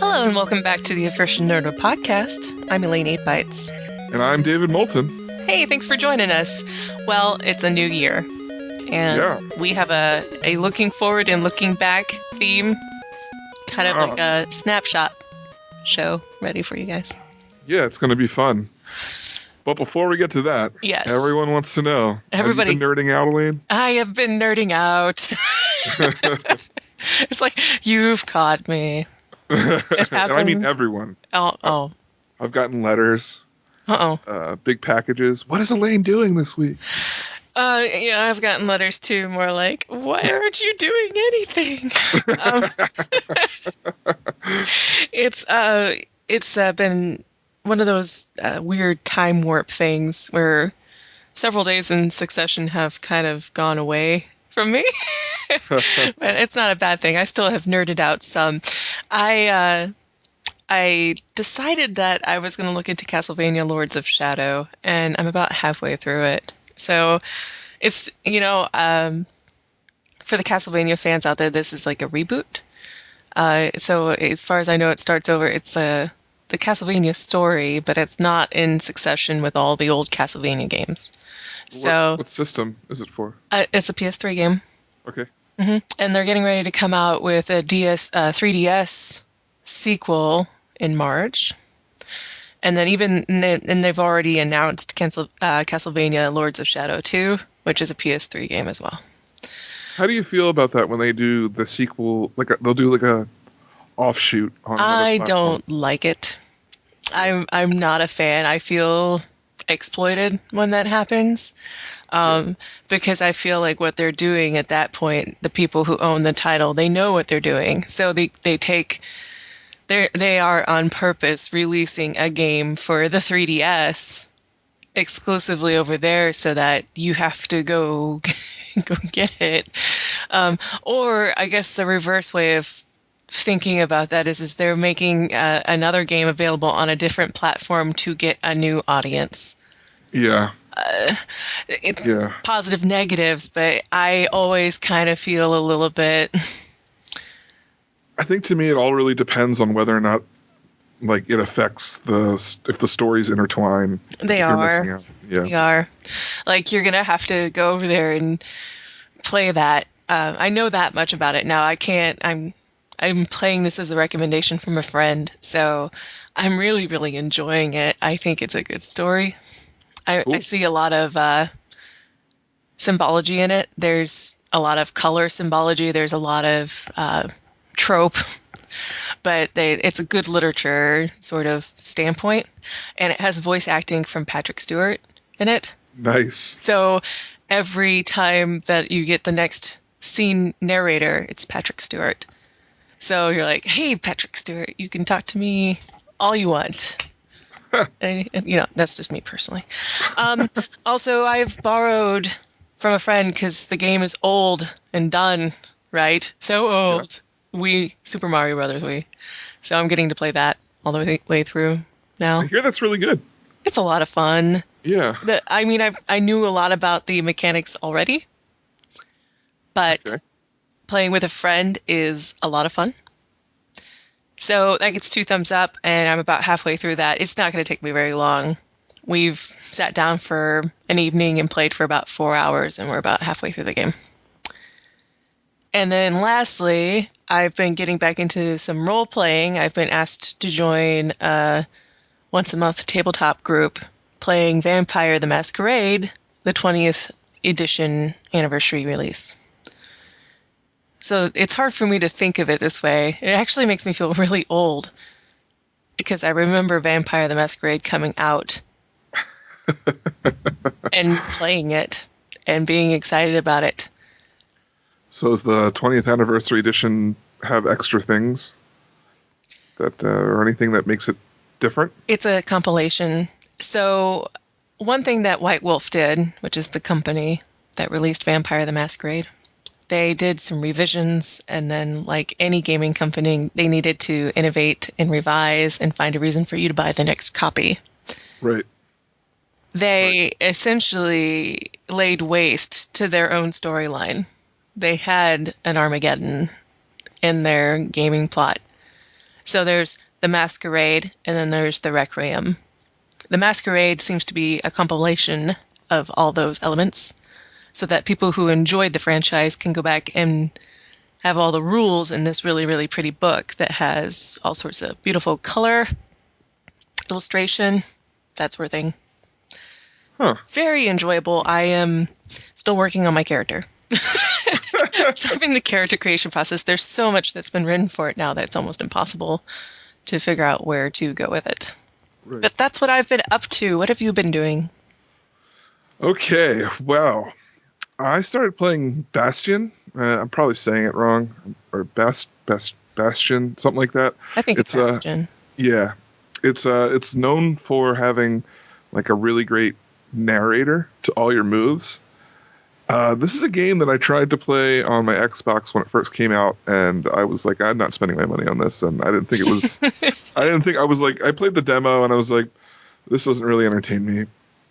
Hello and welcome back to the Aficionerdo podcast. I'm Elaine Eightbytes. And I'm David Moulton. Hey, thanks for joining us. Well, it's a new year, and we have a looking forward and looking back theme, kind of like a snapshot show ready for you guys. Yeah, it's going to be fun. But before we get to that, yes, everyone wants to know, everybody, have you been nerding out, Elaine? I have been nerding out. It's like, you've caught me. It And I mean everyone. Oh. I've gotten letters. Big packages. What is Elaine doing this week? Yeah, I've gotten letters too, more like, why aren't you doing anything? It's been one of those weird time warp things where several days in succession have kind of gone away from me. But it's not a bad thing. I still have nerded out some. I decided that I was going to look into Castlevania Lords of Shadow, and I'm about halfway through it. So it's, for the Castlevania fans out there, this is like a reboot. So as far as I know, it starts over. It's the Castlevania story, but it's not in succession with all the old Castlevania games. So what system is it for? It's a PS3 game. Okay. Mm-hmm. And they're getting ready to come out with a 3DS sequel in March. And then they've already announced Castlevania Lords of Shadow 2, which is a PS3 game as well. How do you feel about that when they do the sequel? They'll do like a offshoot on I don't like it. I'm not a fan. I feel exploited when that happens. Because I feel like what they're doing at that point, the people who own the title, they know what they're doing. So they are on purpose releasing a game for the 3DS exclusively over there so that you have to go get it. Or I guess the reverse way of thinking about that is they're making another game available on a different platform to get a new audience. Yeah. Positive, negatives, but I always kind of feel a little bit. I think to me it all really depends on whether or not it affects if the stories intertwine. They are. Yeah. They are. Like, you're gonna have to go over there and play that. I know that much about it now. I can't. I'm playing this as a recommendation from a friend, so I'm really, really enjoying it. I think it's a good story. I see a lot of symbology in it. There's a lot of color symbology. There's a lot of trope, but it's a good literature sort of standpoint, and it has voice acting from Patrick Stewart in it. Nice. So every time that you get the next scene narrator, it's Patrick Stewart. So you're like, hey, Patrick Stewart, you can talk to me all you want. And, that's just me personally. Also, I've borrowed from a friend because the game is old and done, right? So old. Yeah. Super Mario Brothers Wii. So I'm getting to play that all the way through now. I hear that's really good. It's a lot of fun. Yeah. I knew a lot about the mechanics already, but playing with a friend is a lot of fun. So that gets 2 thumbs up, and I'm about halfway through that. It's not going to take me very long. We've sat down for an evening and played for about 4 hours, and we're about halfway through the game. And then lastly, I've been getting back into some role-playing. I've been asked to join a once-a-month tabletop group playing Vampire the Masquerade, the 20th edition anniversary release. So it's hard for me to think of it this way. It actually makes me feel really old because I remember Vampire the Masquerade coming out and playing it and being excited about it. So does the 20th anniversary edition have extra things that or anything that makes it different? It's a compilation. So one thing that White Wolf did, which is the company that released Vampire the Masquerade, they did some revisions, and then, like any gaming company, they needed to innovate and revise and find a reason for you to buy the next copy. Right. They essentially laid waste to their own storyline. They had an Armageddon in their gaming plot. So there's the Masquerade, and then there's the Requiem. The Masquerade seems to be a compilation of all those elements, so that people who enjoyed the franchise can go back and have all the rules in this really, really pretty book that has all sorts of beautiful color, illustration, that sort of thing. Huh. Very enjoyable. I am still working on my character. So I'm in the character creation process. There's so much that's been written for it now that it's almost impossible to figure out where to go with it. Right. But that's what I've been up to. What have you been doing? Okay, well, I started playing Bastion. I'm probably saying it wrong, or Bastion, something like that. I think it's Bastion. Yeah, it's known for having like a really great narrator to all your moves. This is a game that I tried to play on my Xbox when it first came out, and I was like, I'm not spending my money on this, and I didn't think it was. I was like, I played the demo, and I was like, this doesn't really entertain me.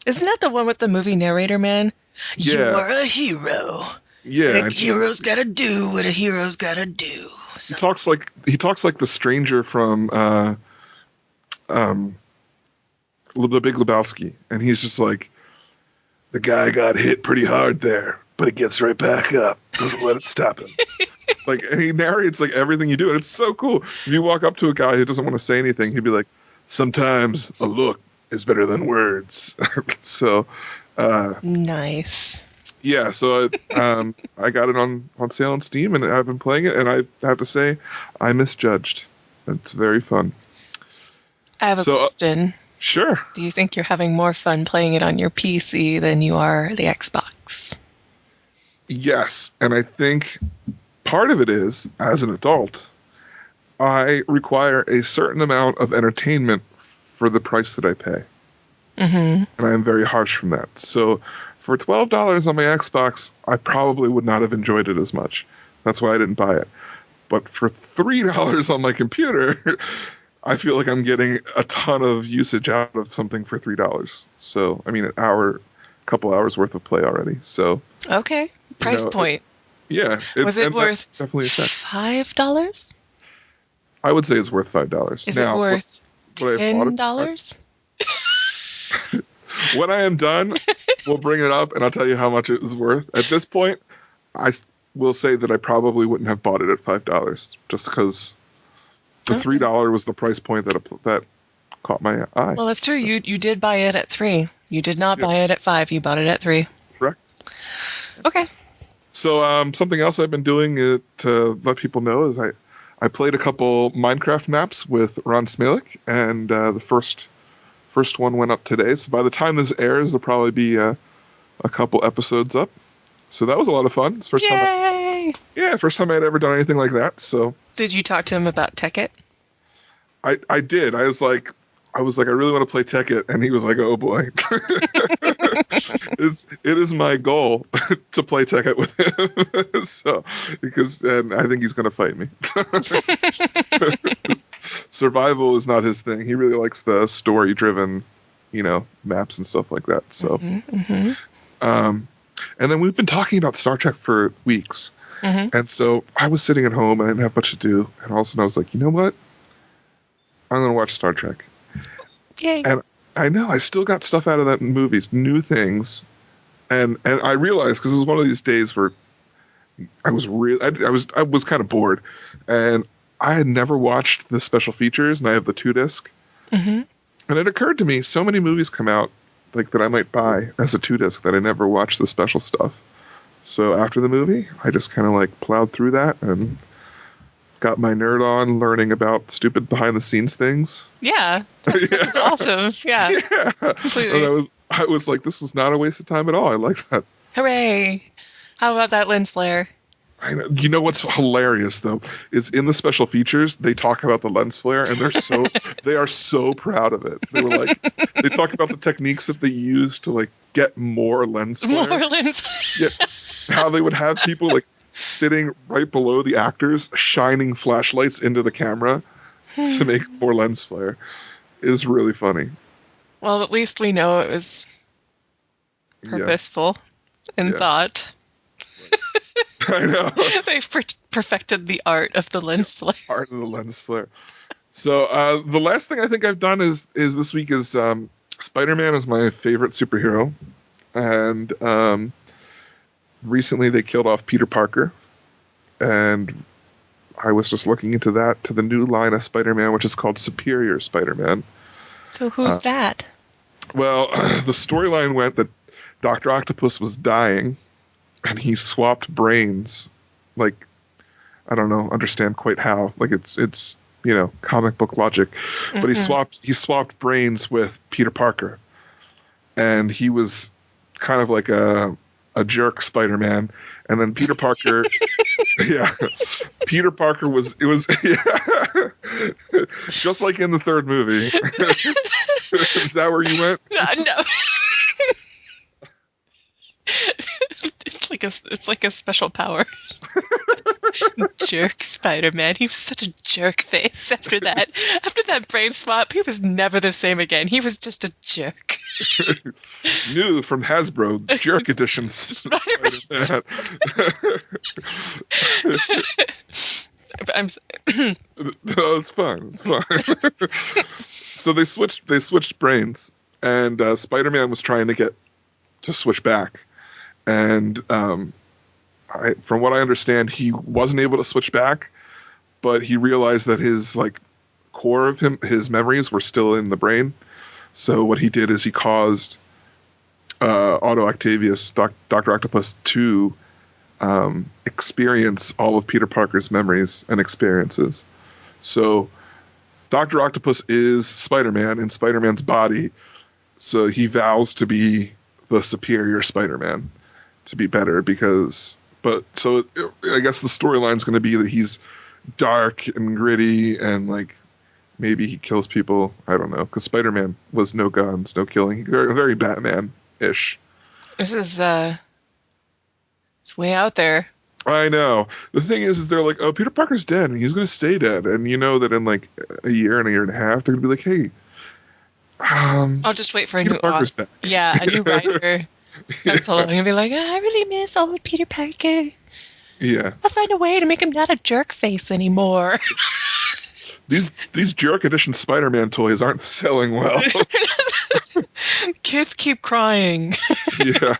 Isn't that the one with the movie narrator, man? Yeah. You're a hero. Yeah, and a hero's gotta do what a hero's gotta do. So. He talks like the stranger from The Big Lebowski, and he's just like, the guy got hit pretty hard there, but he gets right back up. Doesn't let it stop him. Like, and he narrates like everything you do, and it's so cool. If you walk up to a guy who doesn't want to say anything, he'd be like, sometimes a look is better than words. So nice. Yeah, so I got it on sale on Steam, and I've been playing it, and I have to say, I misjudged. It's very fun. I have a question. Sure. Do you think you're having more fun playing it on your PC than you are the Xbox? Yes, and I think part of it is, as an adult, I require a certain amount of entertainment for the price that I pay. Mm-hmm. And I am very harsh from that. So for $12 on my Xbox, I probably would not have enjoyed it as much. That's why I didn't buy it. But for $3 on my computer, I feel like I'm getting a ton of usage out of something for $3. So, I mean, a couple hours worth of play already. So, okay, price point. Was it worth definitely $5? I would say it's worth $5. Is it worth $10? When I am done, we'll bring it up and I'll tell you how much it is worth. At this point, I will say that I probably wouldn't have bought it at $5 just because the $3 was the price point that caught my eye. Well, that's true. So, you did buy it at $3. You did not buy it at $5. You bought it at $3. Correct. Okay. So something else I've been doing to let people know is I played a couple Minecraft maps with Ron Smilik, and the first one went up today. So by the time this airs, there'll probably be a couple episodes up. So that was a lot of fun. It's first time I had ever done anything like that. So did you talk to him about Tekkit? I did. I was like, I really want to play Tekkit, and he was like, oh boy. It is my goal to play Tekkit with him. So and I think he's going to fight me. Survival is not his thing. He really likes the story-driven, maps and stuff like that. So, and then we've been talking about Star Trek for weeks. Mm-hmm. And so I was sitting at home, and I didn't have much to do. And all of a sudden I was like, you know what? I'm going to watch Star Trek. Yay. And I know, I still got stuff out of that in movies, new things. And I realized, because it was one of these days where I was kind of bored. And I had never watched the special features, and I have the 2-disc. Mm-hmm. And it occurred to me, so many movies come out like that I might buy as a 2-disc that I never watched the special stuff. So after the movie, I just kind of like plowed through that and got my nerd on learning about stupid behind-the-scenes things. Yeah, that's awesome. Yeah, completely. And I was like, this was not a waste of time at all. I like that. Hooray! How about that lens flare? I know. You know what's hilarious though is in the special features they talk about the lens flare, and they are so proud of it. They were like, they talk about the techniques that they use to like get more lens flare. More lens. Yeah, how they would have people like sitting right below the actors, shining flashlights into the camera to make more lens flare. Is really funny. Well, at least we know it was purposeful in thought. I know. They've perfected the art of the lens flare. Art of the lens flare. So the last thing I think I've done is this week is Spider-Man is my favorite superhero, and recently they killed off Peter Parker, and I was just looking into that to the new line of Spider-Man, which is called Superior Spider-Man. So who's that? Well, the storyline went that Dr. Octopus was dying, and he swapped brains. Like, I don't know, understand quite how. Like it's comic book logic, but he swapped brains with Peter Parker, and he was kind of like a jerk Spider-Man, and then Peter Parker, yeah, Peter Parker was just like in the third movie. Is that where you went? No. It's like a special power. Jerk Spider-Man. He was such a jerk face after that. After that brain swap, he was never the same again. He was just a jerk. New from Hasbro, Jerk Edition Spider-Man. No, it's fine. It's fine. So they switched brains, and Spider-Man was trying to get to switch back, and from what I understand, he wasn't able to switch back, but he realized that his core of his memories were still in the brain. So what he did is he caused Otto Octavius, Dr. Octopus, to experience all of Peter Parker's memories and experiences. So Dr. Octopus is Spider-Man in Spider-Man's body, so he vows to be the superior Spider-Man, to be better, I guess the storyline's going to be that he's dark and gritty, and maybe he kills people. I don't know, because Spider-Man was no guns, no killing. Very, very Batman-ish. This is it's way out there. I know. The thing is they're like, oh, Peter Parker's dead, and he's going to stay dead. And you know that in a year and a half, they're going to be like, hey, I'll just wait for a new Parker's back. Yeah, a new writer. That's all. I'm going to be like, I really miss old Peter Parker. Yeah. I'll find a way to make him not a jerk face anymore. These Jerk Edition Spider-Man toys aren't selling well. Kids keep crying. Yeah.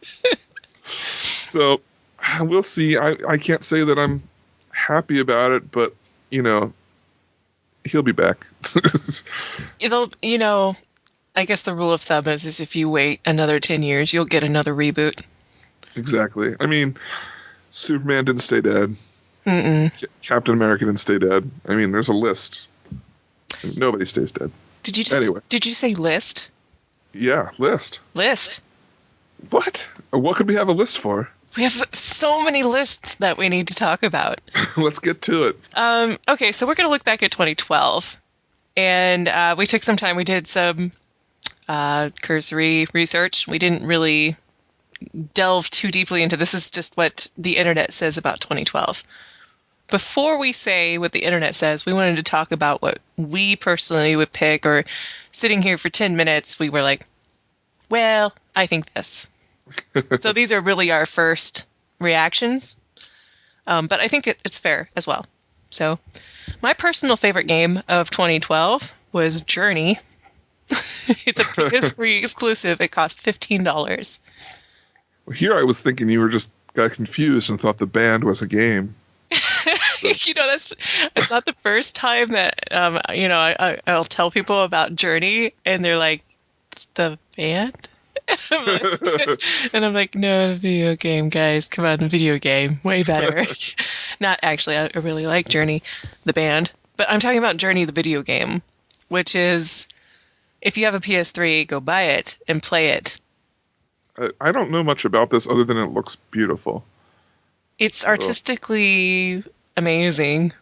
So we'll see. I can't say that I'm happy about it, but he'll be back. I guess the rule of thumb is if you wait another 10 years, you'll get another reboot. Exactly. I mean, Superman didn't stay dead. Mm-mm. Captain America didn't stay dead. I mean, there's a list. Nobody stays dead. Did you say list? Yeah, list. List. What? What could we have a list for? We have so many lists that we need to talk about. Let's get to it. Okay, so we're going to look back at 2012. And we took some time. We did some cursory research. We didn't really delve too deeply into this. Is just what the internet says about 2012. Before we say what the internet says, we wanted to talk about what we personally would pick, or sitting here for 10 minutes, we were like, well, I think this. So these are really our first reactions, but I think it's fair as well. So my personal favorite game of 2012 was Journey. It's a PS3 exclusive. It cost $15. Here I was thinking you got confused and thought the band was a game. It's not the first time that I'll tell people about Journey and they're like, the band? And I'm like, no, video game, guys, come on, the video game, way better. Not actually, I really like Journey, the band, but I'm talking about Journey, the video game, which is, if you have a PS3, go buy it and play it. I don't know much about this other than it looks beautiful. It's artistically amazing,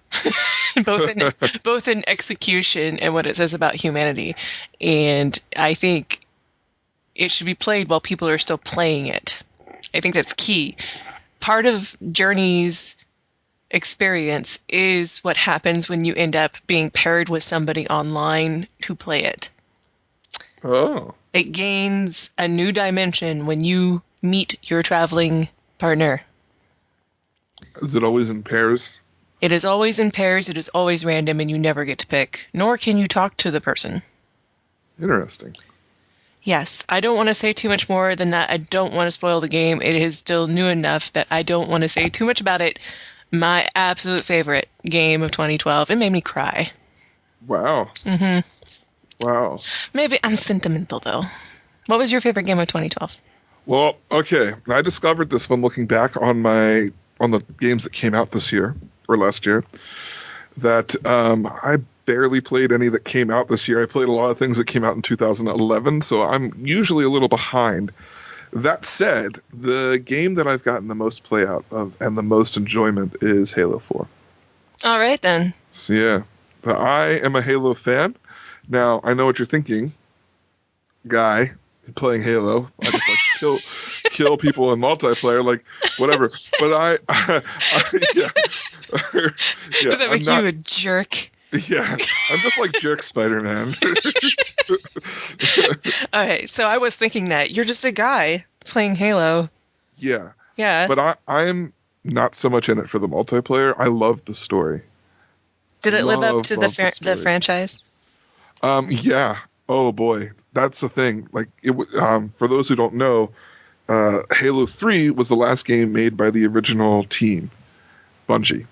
both in execution and what it says about humanity. And I think it should be played while people are still playing it. I think that's key. Part of Journey's experience is what happens when you end up being paired with somebody online who play it. Oh. It gains a new dimension when you meet your traveling partner. Is it always in pairs? It is always in pairs, it is always random, and you never get to pick, nor can you talk to the person. Interesting. Yes, I don't want to say too much more than that. I don't want to spoil the game. It is still new enough that I don't want to say too much about it. My absolute favorite game of 2012. It made me cry. Wow. Wow. Maybe I'm sentimental, though. What was your favorite game of 2012? Well, okay. I discovered this one looking back on the games that came out this year or last year. That I barely played any that came out this year. I played a lot of things that came out in 2011, so I'm usually a little behind. That said, the game that I've gotten the most play out of and the most enjoyment is Halo 4. All right, then. So yeah, I am a Halo fan. Now, I know what you're thinking. Guy playing Halo. I just like kill people in multiplayer, like whatever. But yeah. Does that make you a jerk? Yeah, I'm just like jerk Spider-Man. Okay, so I was thinking that you're just a guy playing Halo. Yeah. Yeah. But I'm not so much in it for the multiplayer. I love the story. Did it live up to the franchise? Yeah. Oh boy, that's the thing. Like for those who don't know, Halo 3 was the last game made by the original team, Bungie.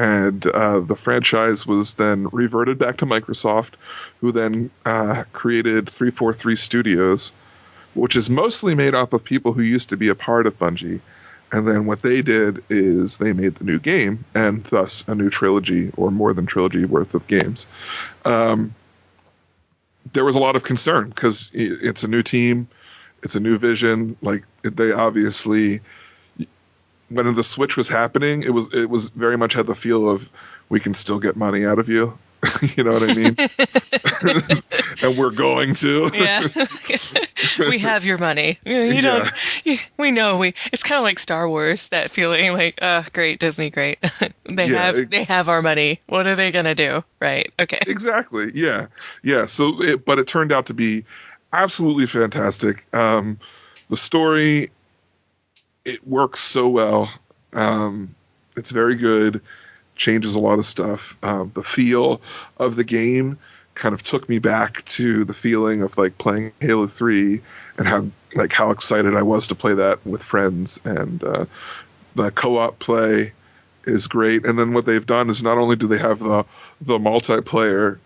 And the franchise was then reverted back to Microsoft, who then created 343 Studios, which is mostly made up of people who used to be a part of Bungie. And then what they did is they made the new game, and thus a new trilogy, or more than trilogy worth of games. There was a lot of concern because it's a new team, it's a new vision. Like they obviously, when the switch was happening, it was very much had the feel of we can still get money out of you. You know what I mean? And we're going to. Yeah. We have your money. You don't. We know. It's kind of like Star Wars. That feeling, like, great Disney, great. They have our money. What are they gonna do? Right? Okay. Exactly. Yeah. Yeah. But it turned out to be absolutely fantastic. The story, it works so well. It's very good. Changes a lot of stuff. The feel of the game kind of took me back to the feeling of like playing Halo 3 and how excited I was to play that with friends. And the co-op play is great. And then what they've done is not only do they have the multiplayer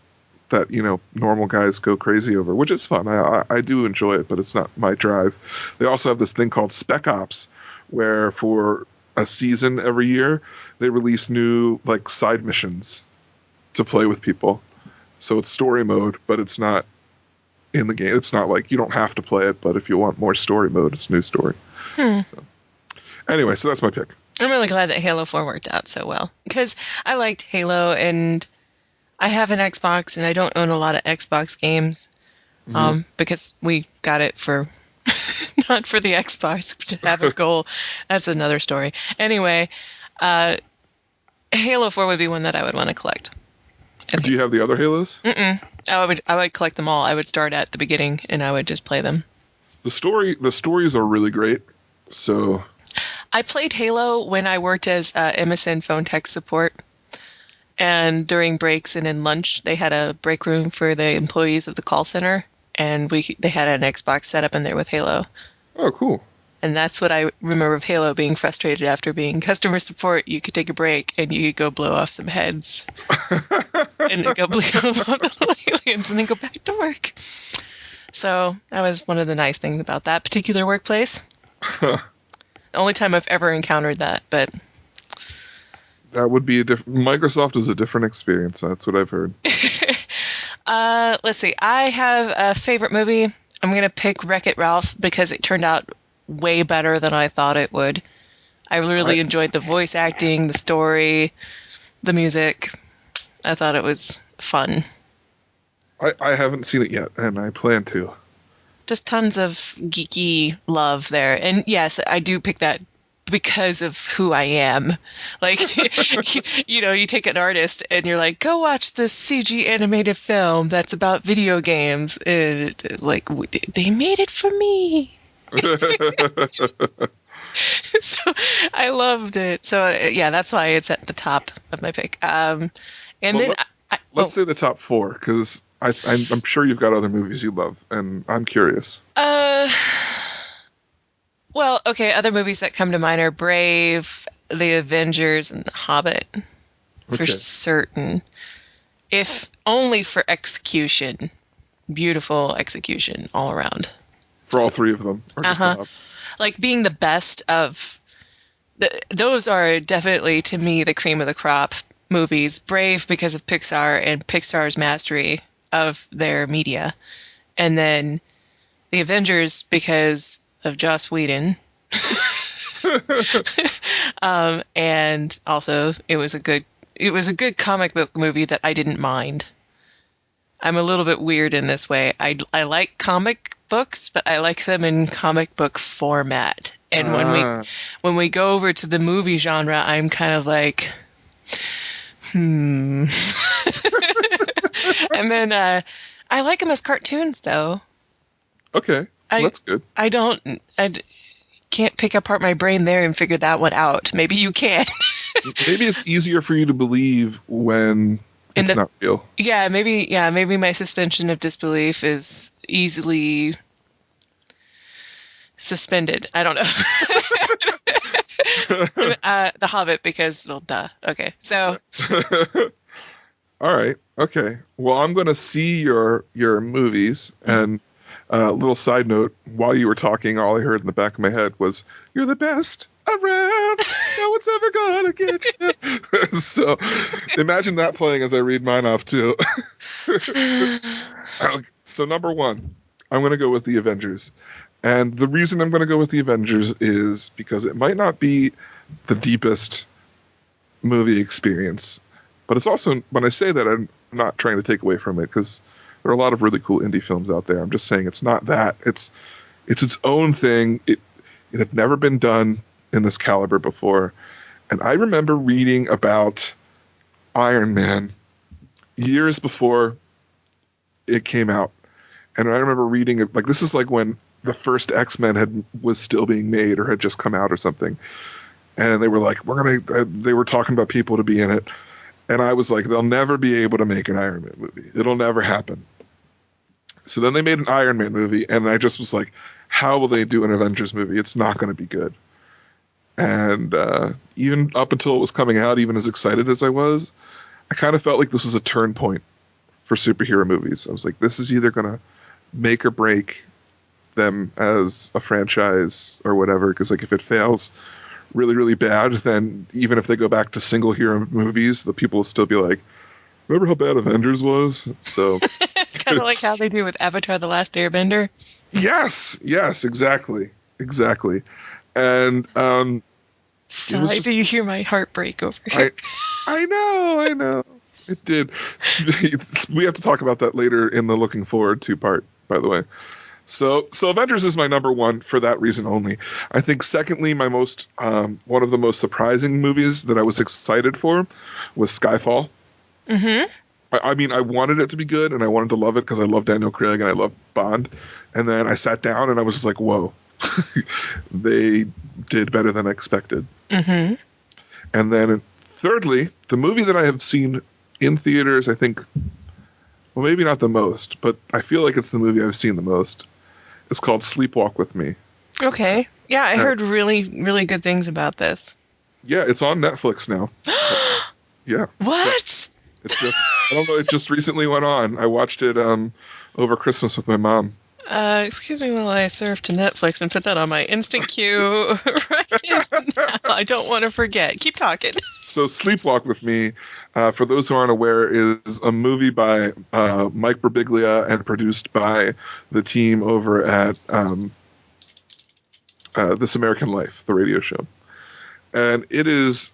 that, you know, normal guys go crazy over, which is fun. I do enjoy it, but it's not my drive. They also have this thing called Spec Ops, where for a season every year, they release new like side missions to play with people. So it's story mode, but it's not in the game. It's not like you don't have to play it, but if you want more story mode, it's new story. So, anyway, so that's my pick. I'm really glad that Halo 4 worked out so well because I liked Halo and I have an Xbox and I don't own a lot of Xbox games because we got it for not for the Xbox to have a goal. That's another story. Anyway, Halo 4 would be one that I would want to collect. Do you have the other Halos? I would collect them all. I would start at the beginning and I would just play them. The stories are really great. So I played Halo when I worked as MSN phone tech support. And during breaks and in lunch, they had a break room for the employees of the call center. And they had an Xbox set up in there with Halo. Oh, cool. And that's what I remember of Halo, being frustrated after being customer support. You could take a break and you could go blow off some heads. And then go blow off the aliens and then go back to work. So that was one of the nice things about that particular workplace. The only time I've ever encountered that, but... That would be Microsoft is a different experience. That's what I've heard. Let's see. I have a favorite movie. I'm going to pick WreckIt Ralph because it turned out way better than I thought it would. I really enjoyed the voice acting, the story, the music. I thought it was fun. I haven't seen it yet, and I plan to. Just tons of geeky love there. And yes, I do pick that because of who I am. Like, you take an artist and you're like, go watch this CG animated film that's about video games. It's like, they made it for me. So I loved it. So yeah, that's why it's at the top of my pick. And Well, then let's say the top four, because I'm sure you've got other movies you love, and I'm curious. uh, well, okay, other movies that come to mind are Brave, The Avengers, and The Hobbit for Okay. certain. If only for execution, beautiful execution all around. For all three of them, or just the Uh-huh. Hobbit? Like being the best of those are definitely to me the cream of the crop movies. Brave because of Pixar and Pixar's mastery of their media, and then the Avengers because of Joss Whedon. And also it was a good comic book movie that I didn't mind. I'm a little bit weird in this way. I like comic books, but I like them in comic book format. And Ah, when we go over to the movie genre, I'm kind of like, hmm. And then I like them as cartoons, though. okay. Well, I that's good. I don't I can't pick apart my brain there and figure that one out. Maybe you can. Maybe it's easier for you to believe when In it's the not real. maybe my suspension of disbelief is easily suspended. I don't know. The Hobbit because well, duh. Okay, so All right. Okay. Well, I'm going to see your movies. And little side note: while you were talking, all I heard in the back of my head was "You're the best around. No one's ever gonna get you." So imagine that playing as I read mine off too. So number one, I'm going to go with the Avengers, and the reason I'm going to go with the Avengers is because it might not be the deepest movie experience. But it's also, when I say that, I'm not trying to take away from it because there are a lot of really cool indie films out there. I'm just saying it's not that. It's its own thing. It had never been done in this caliber before. And I remember reading about Iron Man years before it came out. And I remember reading it, like, this is like when the first X-Men was still being made or had just come out or something. And they were like, they were talking about people to be in it. And I was like, they'll never be able to make an Iron Man movie. It'll never happen. So then they made an Iron Man movie, and I just was like, how will they do an Avengers movie? It's not going to be good. And even up until it was coming out, even as excited as I was, I kind of felt like this was a turn point for superhero movies. I was like, this is either going to make or break them as a franchise or whatever. Because like if it fails really, really bad, then even if they go back to single hero movies, the people will still be like, remember how bad Avengers was? So kind of like how they do with Avatar: The Last Airbender. yes, exactly. And Sorry, do you hear my heartbreak over here? I know. It did. We have to talk about that later in the looking forward to part, by the way. So Avengers is my number one for that reason only. I think secondly, my most one of the most surprising movies that I was excited for was Skyfall. Mm-hmm. I mean, I wanted it to be good and I wanted to love it because I love Daniel Craig and I love Bond. And then I sat down and I was just like, whoa, they did better than I expected. Mm-hmm. And then thirdly, the movie that I have seen in theaters, I think, well, maybe not the most, but I feel like it's the movie I've seen the most. It's called Sleepwalk with Me. Okay. Yeah, I heard really, really good things about this. Yeah, it's on Netflix now. Yeah. What? It's just, I don't know, it just recently went on. I watched it over Christmas with my mom. Excuse me while I surf to Netflix and put that on my instant queue right now. I don't want to forget. Keep talking. So Sleepwalk with Me, for those who aren't aware, is a movie by Mike Birbiglia and produced by the team over at This American Life, the radio show. And it is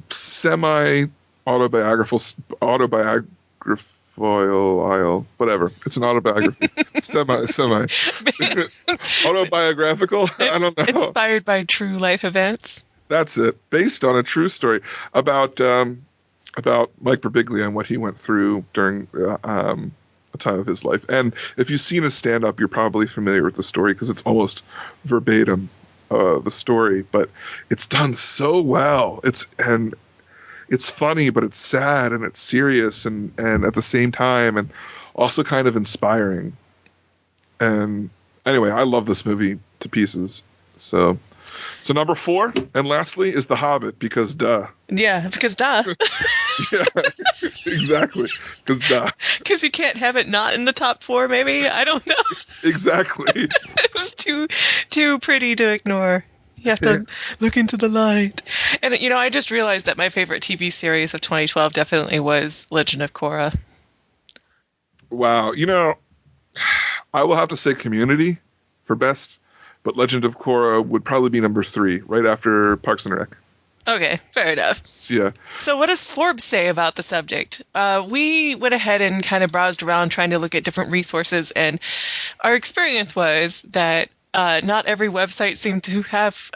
semi-autobiographical, whatever. It's an autobiography. semi. Autobiographical? I don't know. Inspired by true life events. That's it. Based on a true story about Mike Birbiglia and what he went through during a time of his life. And if you've seen his stand-up, you're probably familiar with the story because it's almost verbatim the story, but it's done so well. It's funny, but it's sad and it's serious and at the same time, and also kind of inspiring. And anyway, I love this movie to pieces. So number 4, and lastly, is The Hobbit, because duh. Yeah, because duh. Yeah, exactly. Because duh. Because you can't have it not in the top 4, maybe? I don't know. Exactly. It was too pretty to ignore. You have to look into the light. And, I just realized that my favorite TV series of 2012 definitely was Legend of Korra. Wow. I will have to say Community for best, but Legend of Korra would probably be number 3, right after Parks and Rec. Okay, fair enough. Yeah. So what does Forbes say about the subject? We went ahead and kind of browsed around trying to look at different resources, and our experience was that not every website seemed to have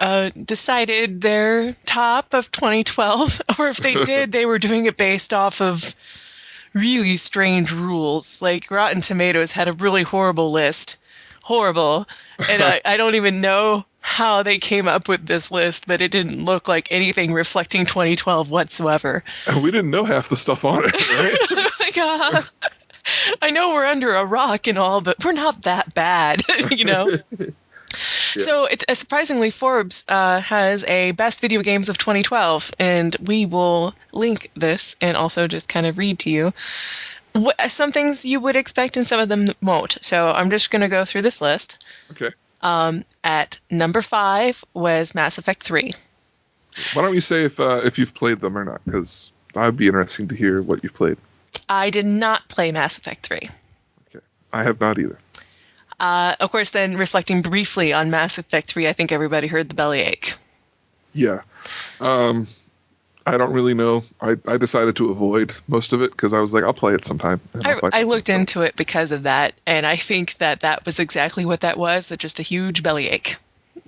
decided their top of 2012, or if they did, they were doing it based off of really strange rules. Like Rotten Tomatoes had a really horrible list. Horrible. And I don't even know how they came up with this list, but it didn't look like anything reflecting 2012 whatsoever. And we didn't know half the stuff on it, right? Oh my God. I know we're under a rock and all, but we're not that bad, Yeah. So surprisingly, Forbes has a best video games of 2012, and we will link this and also just kind of read to you some things you would expect and some of them won't. So I'm just going to go through this list. Okay. At number 5 was Mass Effect 3. Why don't you say if you've played them or not? Because I'd be interesting to hear what you've played. I did not play Mass Effect 3. Okay. I have not either. Of course, then reflecting briefly on Mass Effect 3, I think everybody heard the bellyache. Yeah. I don't really know. I decided to avoid most of it because I was like, I'll play it sometime. I looked into it because of that, and I think that was exactly what that was, just a huge bellyache.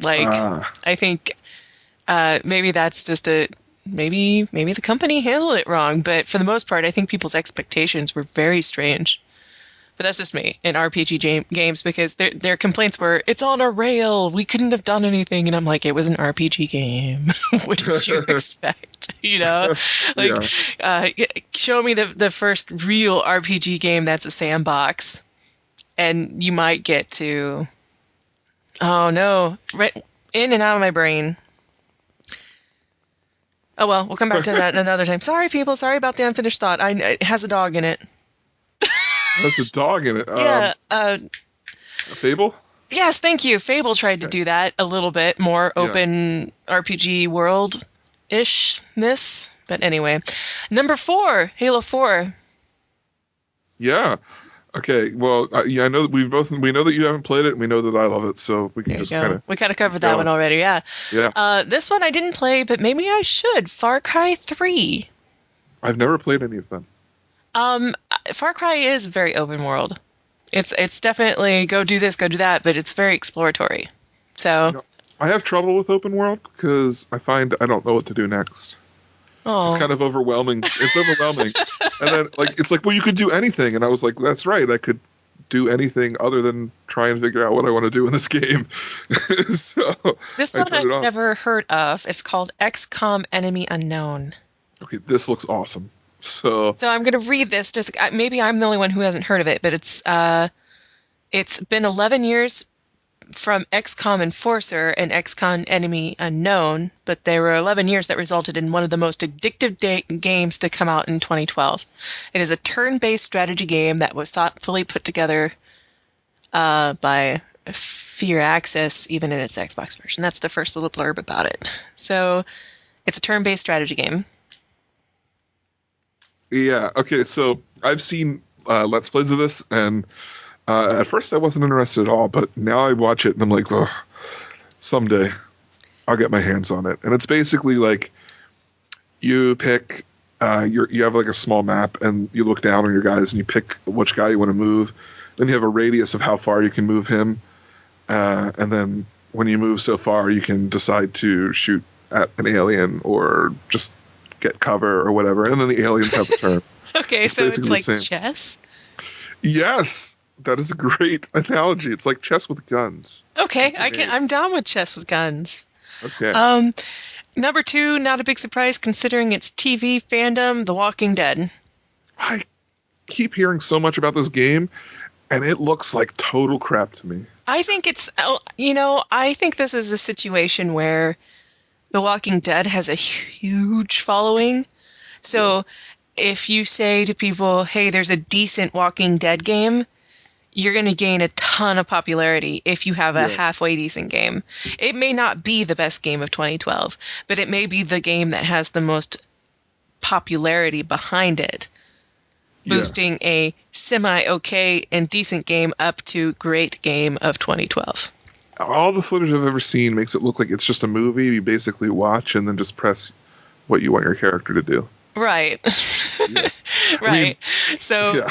I think maybe that's just maybe the company handled it wrong, but for the most part, I think people's expectations were very strange. But that's just me in RPG games, because their complaints were, it's on a rail, we couldn't have done anything. And I'm like, it was an RPG game. What did you expect? Show me the first real RPG game that's a sandbox. And you might get to, oh no, right in and out of my brain. Oh well, we'll come back to that another time. Sorry people, sorry about the unfinished thought. It has a dog in it. There's a dog in it. Yeah. Fable? Yes, thank you. Fable tried to do that a little bit more open RPG world-ishness. But anyway, number 4, Halo 4. Yeah. Okay. Well, I know that we know that you haven't played it, and we know that I love it, so we can just kind of. We kind of covered that one already. Yeah. Yeah. This one I didn't play, but maybe I should. Far Cry 3. I've never played any of them. Far Cry is very open world. It's definitely go do this, go do that, but it's very exploratory. So I have trouble with open world because I find I don't know what to do next. Oh. It's kind of overwhelming. It's overwhelming. And then it's like, well, you could do anything, and I was like, that's right, I could do anything other than try and figure out what I want to do in this game. So this one I've never heard of. It's called XCOM Enemy Unknown. Okay, this looks awesome. So I'm going to read this. Just maybe I'm the only one who hasn't heard of it, but it's been 11 years from XCOM Enforcer and XCOM Enemy Unknown, but there were 11 years that resulted in one of the most addictive games to come out in 2012. It is a turn-based strategy game that was thoughtfully put together by Fear Access, even in its Xbox version. That's the first little blurb about it. So it's a turn-based strategy game. Yeah, okay, so I've seen Let's Plays of this, and at first I wasn't interested at all, but now I watch it and I'm like, well, someday I'll get my hands on it. And it's basically like you pick, you have like a small map, and you look down on your guys and you pick which guy you want to move. Then you have a radius of how far you can move him. And then when you move so far, you can decide to shoot at an alien or just get cover or whatever, and then the aliens have a turn. Okay, so it's like chess? Yes, That is a great analogy. It's like chess with guns. Okay, I'm down with chess with guns. Okay. Number 2, not a big surprise considering its TV fandom, The Walking Dead. I keep hearing so much about this game, and it looks like total crap to me. I think I think this is a situation where The Walking Dead has a huge following. So if you say to people, hey, there's a decent Walking Dead game, you're going to gain a ton of popularity if you have a halfway decent game. It may not be the best game of 2012, but it may be the game that has the most popularity behind it, boosting a semi-okay and decent game up to great game of 2012. All the footage I've ever seen makes it look like it's just a movie you basically watch and then just press what you want your character to do. Right. Yeah. Right. So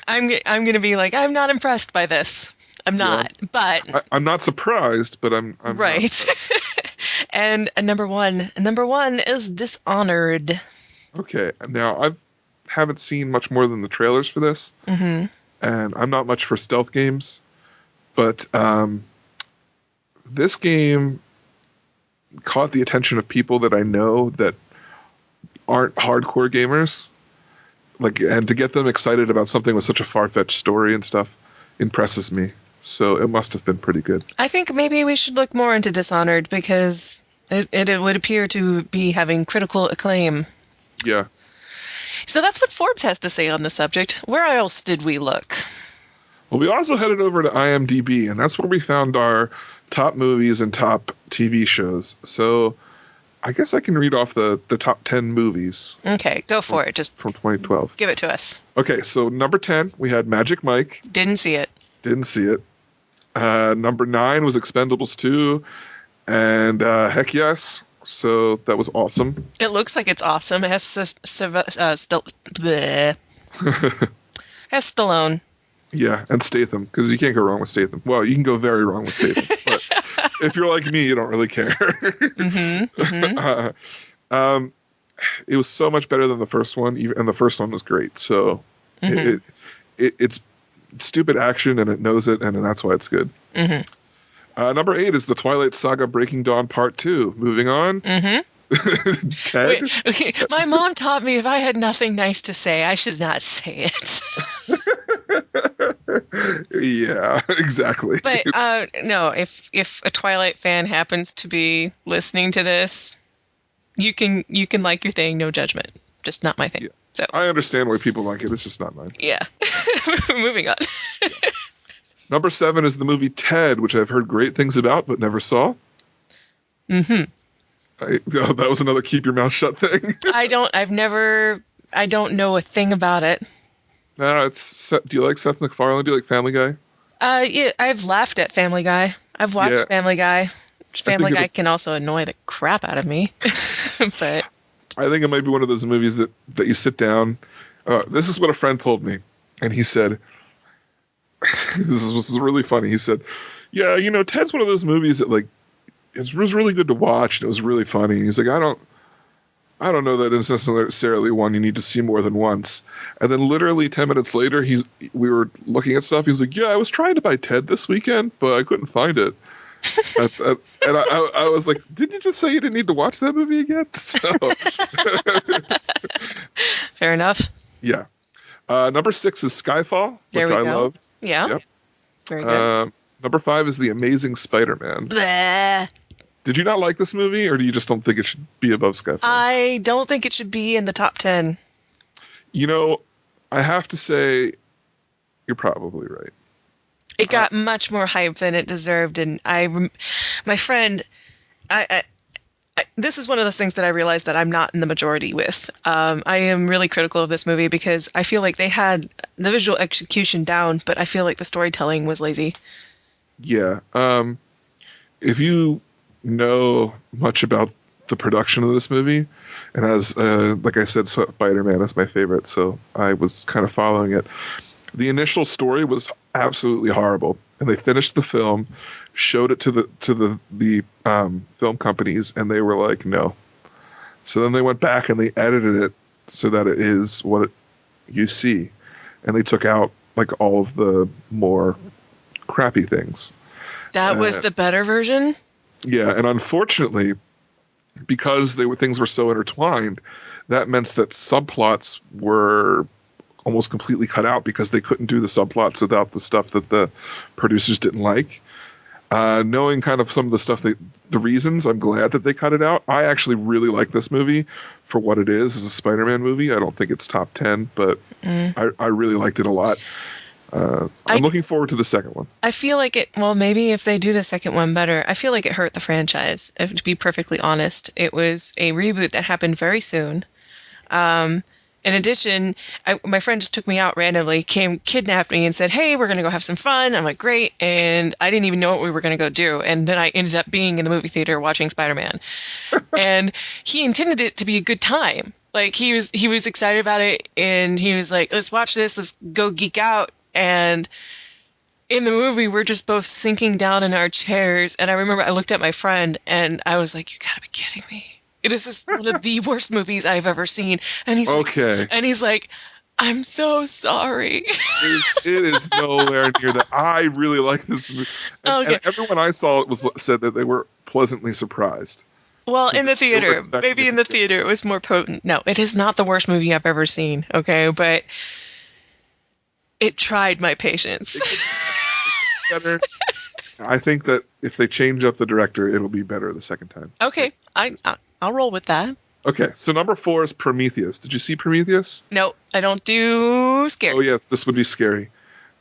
I'm going to be like, I'm not impressed by this. I'm not, but I'm not surprised, but I'm right. And number one is Dishonored. Okay. Now I haven't seen much more than the trailers for this, and I'm not much for stealth games, but this game caught the attention of people that I know that aren't hardcore gamers, and to get them excited about something with such a far-fetched story and stuff impresses me. So it must have been pretty good. I think maybe we should look more into Dishonored because it would appear to be having critical acclaim. Yeah. So that's what Forbes has to say on the subject. Where else did we look? Well, we also headed over to IMDb, and that's where we found our top movies and top TV shows. So I guess I can read off the top 10 movies. Okay, go for it. Just from 2012. Give it to us. Okay, so number 10, we had Magic Mike. Didn't see it. Number 9 was Expendables 2, and heck yes. So that was awesome. It looks like it's awesome. It has Stallone. Yeah, and Statham, because you can't go wrong with Statham. Well, you can go very wrong with Statham, but if you're like me, you don't really care. It was so much better than the first one, and the first one was great. So it's stupid action, and it knows it, and that's why it's good. Number 8 is The Twilight Saga Breaking Dawn Part 2. Moving on. Ted? Wait, okay. My mom taught me if I had nothing nice to say, I should not say it. Yeah, exactly. But no, if a Twilight fan happens to be listening to this, you can like your thing, no judgment. Just not my thing. Yeah. So I understand why people like it. It's just not mine. Yeah. Moving on. Number 7 is the movie Ted, which I've heard great things about but never saw. That was another keep your mouth shut thing. I don't know a thing about it. No, do you like Seth MacFarlane? Do you like Family Guy? Yeah, I've laughed at Family Guy. I've watched Family Guy. Family Guy can also annoy the crap out of me. But I think it might be one of those movies that you sit down. This is what a friend told me, and he said, this was really funny. He said, yeah, Ted's one of those movies that it was really good to watch, and it was really funny. And he's like, I don't know that it's necessarily one you need to see more than once. And then literally 10 minutes later, we were looking at stuff. He was like, yeah, I was trying to buy Ted this weekend, but I couldn't find it. And I was like, didn't you just say you didn't need to watch that movie again? So. Fair enough. Yeah. Number 6 is Skyfall, which I loved. Yeah. Yep. Very good. Number 5 is The Amazing Spider-Man. Bleh. Did you not like this movie, or do you just don't think it should be above Skyfall? I don't think it should be in the top 10. I have to say, you're probably right. It got much more hype than it deserved, and my friend, this is one of those things that I realized that I'm not in the majority with. I am really critical of this movie because I feel like they had the visual execution down, but I feel like the storytelling was lazy. Yeah. If you know much about the production of this movie, and as like I said, Spider-Man is my favorite, so I was kind of following it. The initial story was absolutely horrible, and they finished the film, showed it to the film companies, and they were like, no. So then they went back and they edited it so that it is what you see, and they took out like all of the more crappy things. That was the better version? Yeah, and unfortunately, because things were so intertwined, that meant that subplots were almost completely cut out because they couldn't do the subplots without the stuff that the producers didn't like. Knowing kind of some of the stuff, the reasons, I'm glad that they cut it out. I actually really like this movie for what it is as a Spider-Man movie. I don't think it's top 10, but I really liked it a lot. I'm looking forward to the second one. I feel like maybe if they do the second one better, I feel like it hurt the franchise. To be perfectly honest, it was a reboot that happened very soon. In addition, my friend just took me out randomly, kidnapped me and said, hey, we're going to go have some fun. I'm like, great. And I didn't even know what we were going to go do. And then I ended up being in the movie theater watching Spider-Man. And he intended it to be a good time. Like, he was excited about it. And he was like, let's watch this. Let's go geek out. And in the movie, we're just both sinking down in our chairs. And I remember I looked at my friend and I was like, you got to be kidding me. It is just one of the worst movies I've ever seen. And he's like, I'm so sorry. It is nowhere near that. I really like this movie. And everyone I saw said that they were pleasantly surprised. Well, in the theater, maybe in the theater it was more potent. No, it is not the worst movie I've ever seen. Okay, but it tried my patience. It's better. I think that if they change up the director, it'll be better the second time. Okay, I'll roll with that. Okay, so number 4 is Prometheus. Did you see Prometheus? No, I don't do scary. Oh, yes, this would be scary.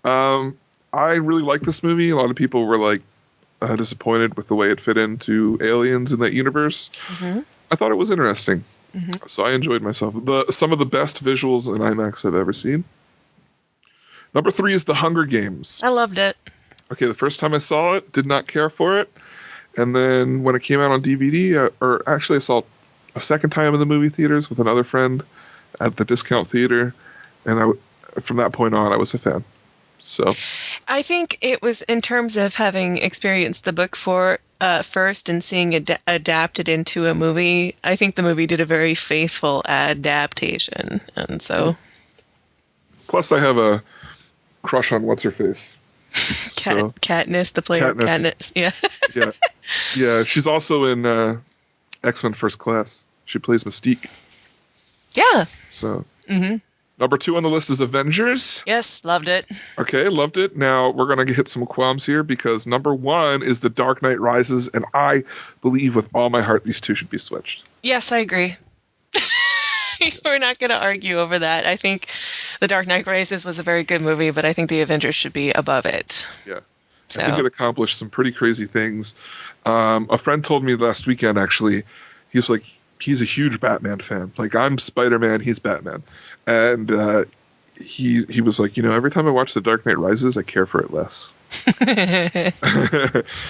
I really like this movie. A lot of people were like disappointed with the way it fit into aliens in that universe. Mm-hmm. I thought it was interesting. Mm-hmm. So I enjoyed myself. Some of the best visuals in IMAX I've ever seen. Number 3 is The Hunger Games. I loved it. Okay, the first time I saw it, did not care for it. And then when it came out on DVD, I saw it a second time in the movie theaters with another friend at the discount theater. And from that point on, I was a fan. So I think it was in terms of having experienced the book first and seeing it adapted into a movie. I think the movie did a very faithful adaptation. And so. Plus, I have a crush on What's-Her-Face. Katniss, the player Katniss. Yeah. Yeah. She's also in X-Men First Class. She plays Mystique. Yeah. So. Mm-hmm. Number 2 on the list is Avengers. Yes, loved it. Okay, loved it. Now we're gonna hit some qualms here because number 1 is The Dark Knight Rises, and I believe with all my heart these two should be switched. Yes, I agree. We're not going to argue over that. I think The Dark Knight Rises was a very good movie, but I think The Avengers should be above it. Yeah. So. I think it accomplished some pretty crazy things. A friend told me last weekend, actually, he's a huge Batman fan. Like, I'm Spider-Man, he's Batman. And he was like, every time I watch The Dark Knight Rises, I care for it less. And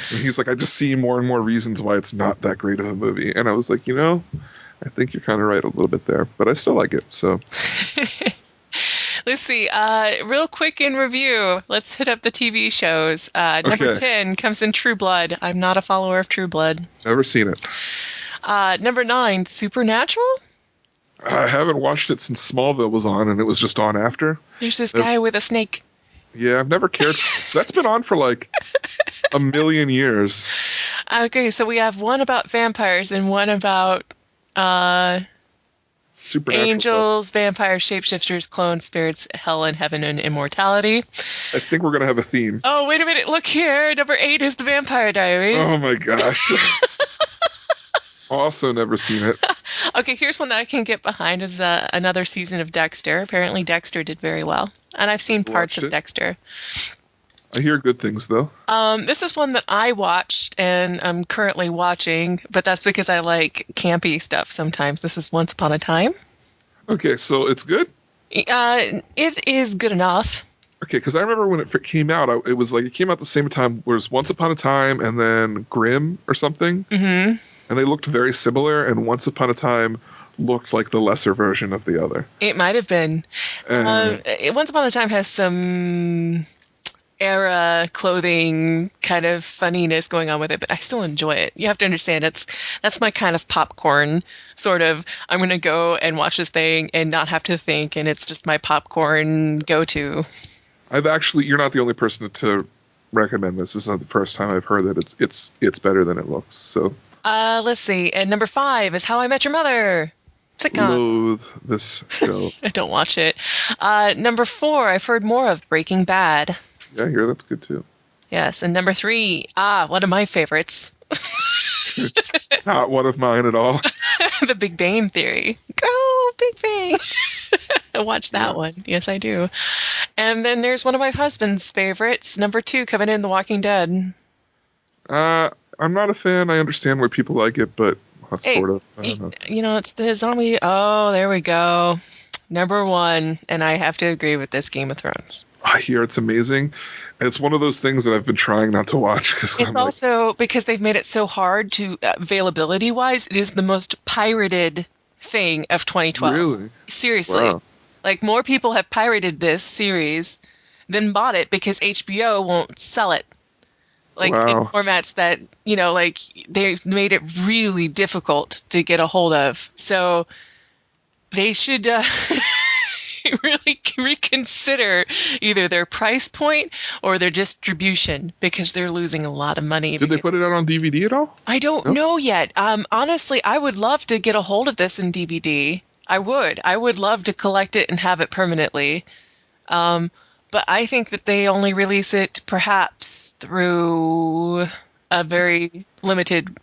he's like, I just see more and more reasons why it's not that great of a movie. And I was like, I think you're kind of right a little bit there, but I still like it. So let's see. Real quick in review, let's hit up the TV shows. Number 10 comes in True Blood. I'm not a follower of True Blood. Never seen it. Number 9, Supernatural. I haven't watched it since Smallville was on, and it was just on after. There's this guy with a snake. Yeah, I've never cared. So that's been on for like a million years. Okay, so we have one about vampires and one about supernatural angels, vampires, shapeshifters, clones, spirits, hell and heaven and immortality. I think we're going to have a theme. Oh, wait a minute. Look here. Number 8 is The Vampire Diaries. Oh, my gosh. Also never seen it. Okay, here's one that I can get behind is another season of Dexter. Apparently Dexter did very well. And I've seen parts of Dexter. I hear good things, though. This is one that I watched and I'm currently watching, but that's because I like campy stuff sometimes. This is Once Upon a Time. Okay, so it's good? It is good enough. Okay, because I remember when it came out, it was like it came out the same time. Whereas Once Upon a Time and then Grimm or something. Mm-hmm. And they looked very similar, and Once Upon a Time looked like the lesser version of the other. It might have been. Once Upon a Time has some era clothing kind of funniness going on with it, but I still enjoy it. You have to understand that's my kind of popcorn sort of, I'm going to go and watch this thing and not have to think, and it's just my popcorn go-to. You're not the only person to recommend this. This is not the first time I've heard that it's better than it looks. So let's see. And number 5 is How I Met Your Mother. Sitcom. Loathe this show. I don't watch it. Number 4, I've heard more of, Breaking Bad. Yeah, I hear that's good too. Yes, and number 3, one of my favorites. Not one of mine at all. The Big Bang Theory. Go Big Bang! I watch that one. Yes, I do. And then there's one of my husband's favorites, number 2, coming in, The Walking Dead. I'm not a fan. I understand why people like it, but sort of. I don't know. You know, it's the zombie. Oh, there we go. Number 1, and I have to agree with this, Game of Thrones. I hear it's amazing. It's one of those things that I've been trying not to watch. It's also because they've made it so hard to, availability-wise, it is the most pirated thing of 2012. Really? Seriously. Wow. Like, more people have pirated this series than bought it because HBO won't sell it. Like, in formats that, you know, like, they've made it really difficult to get a hold of. So they should really reconsider either their price point or their distribution, because they're losing a lot of money. Did they put it out on DVD at all? I don't know yet. Honestly, I would love to get a hold of this in DVD. I would love to collect it and have it permanently. But I think that they only release it perhaps through a very limited.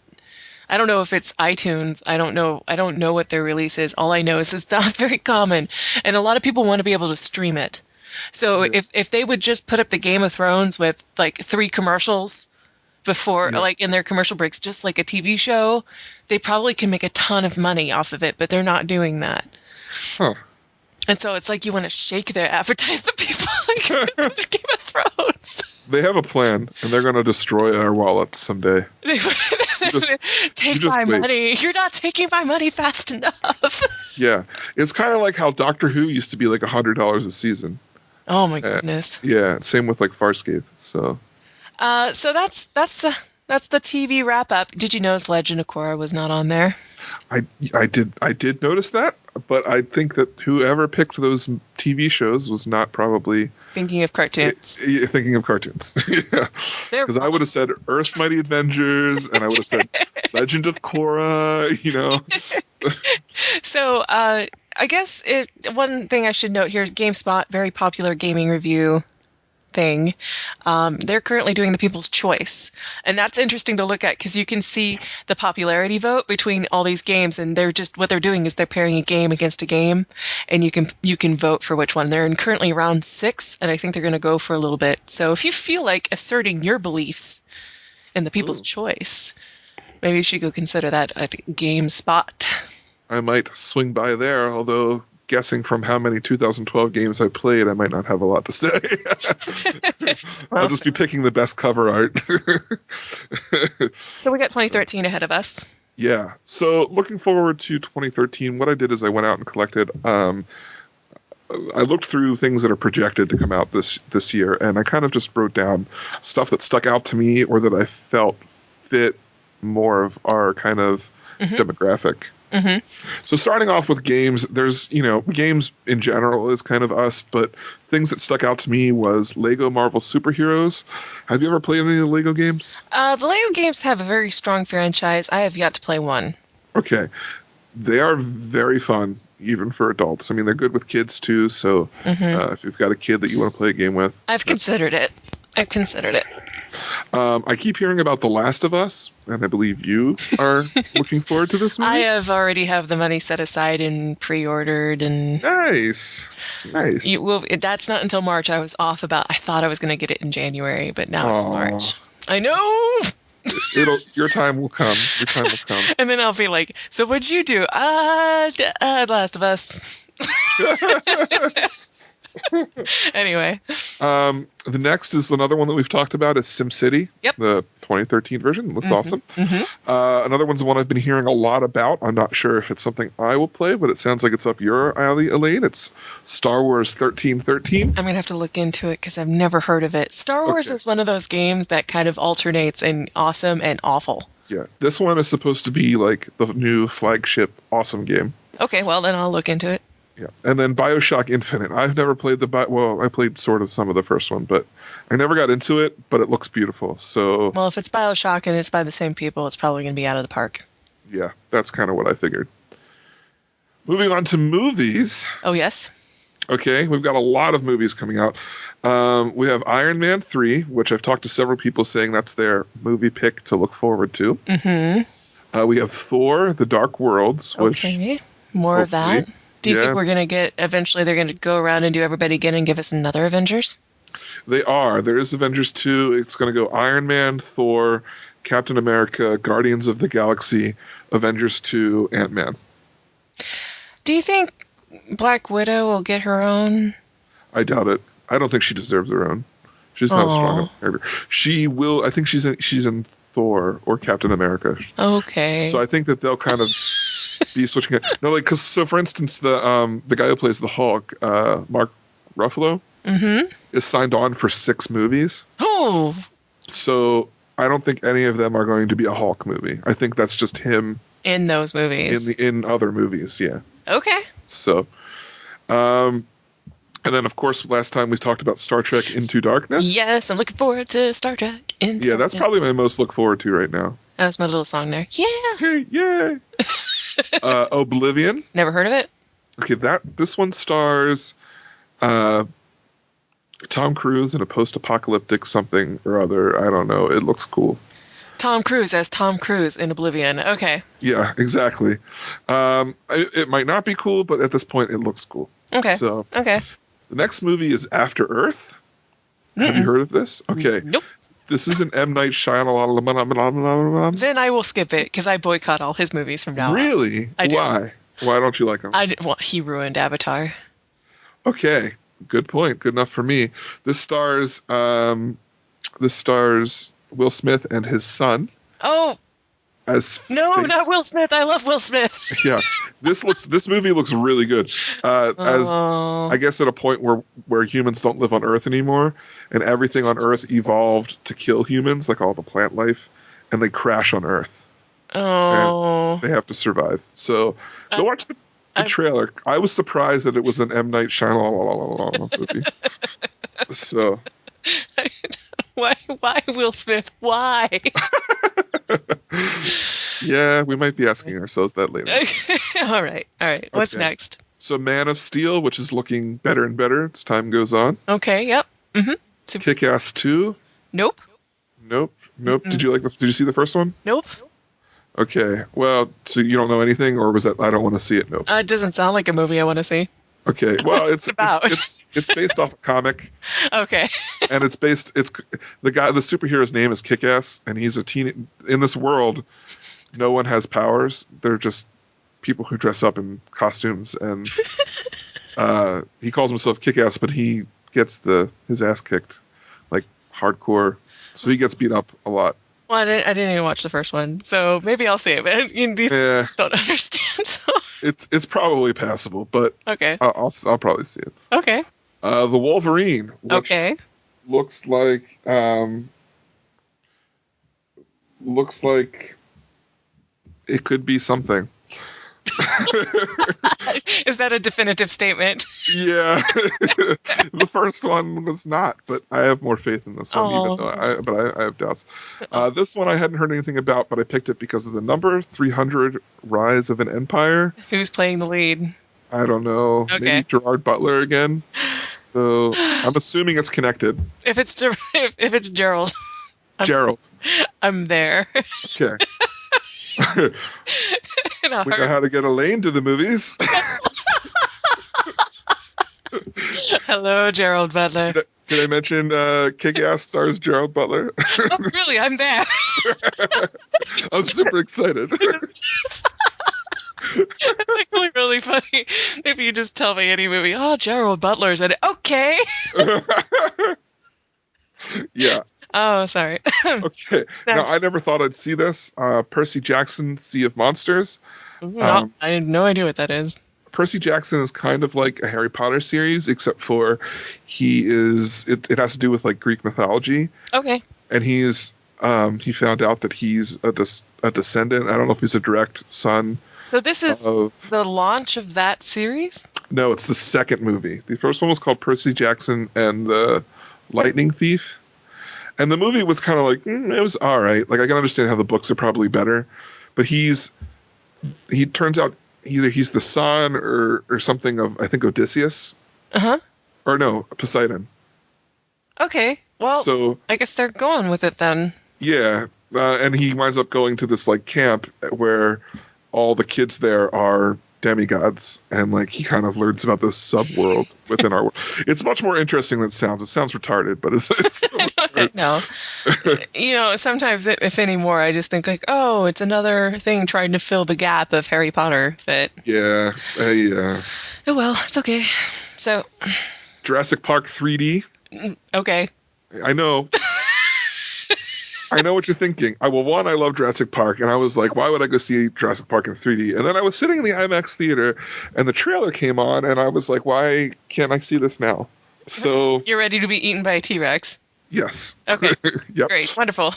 I don't know if it's iTunes. I don't know what their release is. All I know is it's not very common, and a lot of people want to be able to stream it. So if they would just put up the Game of Thrones with like 3 commercials before, like in their commercial breaks, just like a TV show, they probably can make a ton of money off of it. But they're not doing that. Huh. And so it's like you want to shake their advertisement people like Game of Thrones. They have a plan, and they're going to destroy our wallets someday. Take my money. You're not taking my money fast enough. Yeah. It's kind of like how Doctor Who used to be like $100 a season. Oh, my goodness. Yeah, same with like Farscape. So that's the TV wrap-up. Did you notice Legend of Korra was not on there? I did notice that, but I think that whoever picked those TV shows was not probably thinking of cartoons. Thinking of cartoons, yeah. Because I would have said Earth's Mighty Avengers, and I would have said Legend of Korra. You know. So I guess one thing I should note here is GameSpot, very popular gaming review thing. They're currently doing the People's Choice, and that's interesting to look at because you can see the popularity vote between all these games, and what they're doing is they're pairing a game against a game, and you can vote for which one. They're currently round 6, and I think they're going to go for a little bit. So if you feel like asserting your beliefs in the People's Choice, maybe you should go consider that at GameSpot. I might swing by there, although guessing from how many 2012 games I played, I might not have a lot to say. I'll just be picking the best cover art. So we got 2013 ahead of us. Yeah. So looking forward to 2013, what I did is I went out and collected. I looked through things that are projected to come out this year, and I kind of just wrote down stuff that stuck out to me or that I felt fit more of our kind of demographic. Mm-hmm. So starting off with games, there's, games in general is kind of us, but things that stuck out to me was Lego Marvel Superheroes. Have you ever played any of the Lego games? The Lego games have a very strong franchise. I have yet to play one. Okay. They are very fun, even for adults. I mean, they're good with kids too, so if you've got a kid that you want to play a game with. I've considered it. I keep hearing about The Last of Us, and I believe you are looking forward to this movie. I already have the money set aside and pre-ordered. And Nice. That's not until March. I thought I was going to get it in January, but now it's March. I know. Your time will come. And then I'll be like, so what'd you do? Last of Us. Anyway. The next is another one that we've talked about is SimCity. Yep. The 2013 version. Looks awesome. Mm-hmm. Another one's the one I've been hearing a lot about. I'm not sure if it's something I will play, but it sounds like it's up your alley, Elaine. It's Star Wars 1313. I'm going to have to look into it because I've never heard of it. Star Wars is one of those games that kind of alternates in awesome and awful. Yeah. This one is supposed to be like the new flagship awesome game. Okay, well, then I'll look into it. Yeah, and then BioShock Infinite. I've never played I played sort of some of the first one, but I never got into it. But it looks beautiful. So Well, if it's BioShock and it's by the same people, it's probably going to be out of the park. yeah, that's kind of what I figured. Moving on to movies. Oh yes. Okay, we've got a lot of movies coming out. We have Iron Man 3, which I've talked to several people saying that's their movie pick to look forward to. Mm-hmm. We have Thor: The Dark Worlds. Which okay, more of that. Do you think we're going to get, eventually they're going to go around and do everybody again and give us another Avengers? They are. There is Avengers 2. It's going to go Iron Man, Thor, Captain America, Guardians of the Galaxy, Avengers 2, Ant-Man. Do you think Black Widow will get her own? I doubt it. I don't think she deserves her own. She's not a strong enough character. She will. I think she's in Thor or Captain America. Okay. So I think that they'll kind of be switching it. No, like, so for instance, the guy who plays the Hulk, Mark Ruffalo, is signed on for 6 movies. Oh. So I don't think any of them are going to be a Hulk movie. I think that's just him in those movies. In other movies, yeah. Okay. So, and then of course last time we talked about Star Trek Into Darkness. Yes, I'm looking forward to Star Trek Into Darkness. That's probably my most look forward to right now. That's my little song there. Yeah. Yeah. Oblivion. Never heard of it. Okay, this one stars Tom Cruise in a post-apocalyptic something or other. I don't know. It looks cool. Tom Cruise as Tom Cruise in Oblivion. Okay. Yeah, exactly. It might not be cool, but at this point, it looks cool. Okay. So, okay. The next movie is After Earth. Have you heard of this? Okay. Nope. This is an M. Night Shyamalan. Then I will skip it because I boycott all his movies from now on. Really? I do. Why? Why don't you like him? Well, he ruined Avatar. Okay. Good point. Good enough for me. This stars Will Smith and his son. Oh. As not Will Smith. I love Will Smith. Yeah. This movie looks really good. As I guess at a point where humans don't live on Earth anymore and everything on Earth evolved to kill humans, like all the plant life, and they crash on Earth. Oh. And they have to survive. So go watch the trailer. I was surprised that it was an M. Night Shyamalan movie. So why Will Smith? Why? Yeah, we might be asking ourselves that later. All right. What's next? So Man of Steel, which is looking better and better as time goes on. Okay, yep. Kick-Ass 2. Nope. Did you see the first one? Nope. Okay. Well, so you don't know anything, or was that I don't want to see it? Nope. It doesn't sound like a movie I want to see. Okay. Well, What's it about? It's based off a comic. Okay. And the superhero's name is Kick-Ass, and he's a teen. In this world, no one has powers. They're just people who dress up in costumes, and he calls himself Kick-Ass, but he gets his ass kicked, like hardcore. So he gets beat up a lot. Well, I didn't even watch the first one, so maybe I'll see it. But you just don't understand. So. It's probably passable, but okay, I'll probably see it. Okay. The Wolverine. Which looks like it could be something. Is that a definitive statement? Yeah. The first one was not, but I have more faith in this one, even though I have doubts. This one I hadn't heard anything about, but I picked it because of the number 300 Rise of an Empire. Who's playing the lead? I don't know. Okay. Maybe Gerard Butler again. So I'm assuming it's connected. If it's Gerald. Gerald. I'm there. Okay. We know how to get Elaine to the movies. Hello, Gerald Butler. Did I mention Kick-Ass stars Gerald Butler? Oh, really? I'm there. I'm super excited. It's actually really funny if you just tell me any movie. Oh, Gerald Butler's in it. Okay. Yeah. Oh, sorry. Okay. Now, I never thought I'd see this. Percy Jackson, Sea of Monsters. I have no idea what that is. Percy Jackson is kind of like a Harry Potter series, except for it has to do with like Greek mythology. Okay. And he found out that he's a descendant. I don't know if he's a direct son. So this is the launch of that series? No, it's the second movie. The first one was called Percy Jackson and the Lightning Thief. And the movie was kind of like, it was all right. Like, I can understand how the books are probably better. But he turns out either he's the son or something of, I think, Odysseus. Uh-huh. Or no, Poseidon. Okay. Well, so I guess they're going with it then. Yeah. And he winds up going to this, like, camp where all the kids there are demigods, and like he kind of learns about this subworld within our world. It's much more interesting than it sounds. It sounds retarded, but it's no. Sometimes if anymore, I just think like, oh, it's another thing trying to fill the gap of Harry Potter. But yeah. Oh well, it's okay. So Jurassic Park 3D. Okay. I know. I know what you're thinking. I love Jurassic Park, and I was like, why would I go see Jurassic Park in 3D? And then I was sitting in the IMAX theater, and the trailer came on, and I was like, why can't I see this now? So you're ready to be eaten by a T-Rex? Yes. Okay. Yep. Great. Wonderful.